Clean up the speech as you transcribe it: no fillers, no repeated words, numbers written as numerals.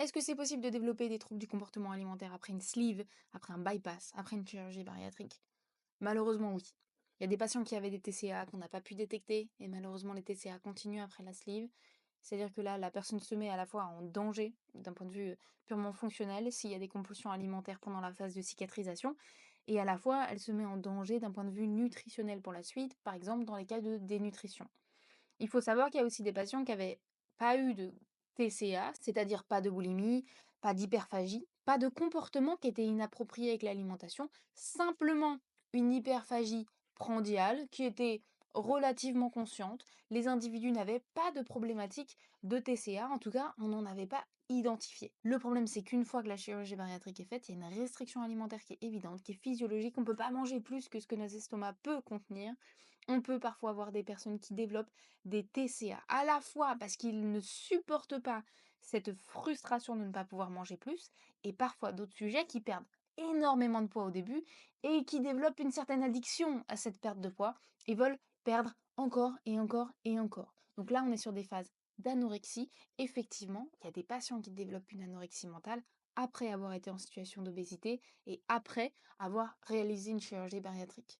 Est-ce que c'est possible de développer des troubles du comportement alimentaire après une sleeve, après un bypass, après une chirurgie bariatrique? Malheureusement, oui. Il y a des patients qui avaient des TCA qu'on n'a pas pu détecter et malheureusement les TCA continuent après la sleeve. C'est-à-dire que là, la personne se met à la fois en danger d'un point de vue purement fonctionnel s'il y a des compulsions alimentaires pendant la phase de cicatrisation et à la fois elle se met en danger d'un point de vue nutritionnel pour la suite, par exemple dans les cas de dénutrition. Il faut savoir qu'il y a aussi des patients qui avaient pas eu de TCA, c'est-à-dire pas de boulimie, pas d'hyperphagie, pas de comportement qui était inapproprié avec l'alimentation, simplement une hyperphagie prandiale qui était relativement consciente. Les individus n'avaient pas de problématique de TCA, en tout cas, on n'en avait pas identifié. Le problème, c'est qu'une fois que la chirurgie bariatrique est faite, il y a une restriction alimentaire qui est évidente, qui est physiologique. On ne peut pas manger plus que ce que notre estomac peut contenir. On peut parfois avoir des personnes qui développent des TCA, à la fois parce qu'ils ne supportent pas cette frustration de ne pas pouvoir manger plus, et parfois d'autres sujets qui perdent énormément de poids au début et qui développent une certaine addiction à cette perte de poids et veulent perdre encore et encore et encore. Donc là, on est sur des phases d'anorexie. Effectivement, il y a des patients qui développent une anorexie mentale après avoir été en situation d'obésité et après avoir réalisé une chirurgie bariatrique.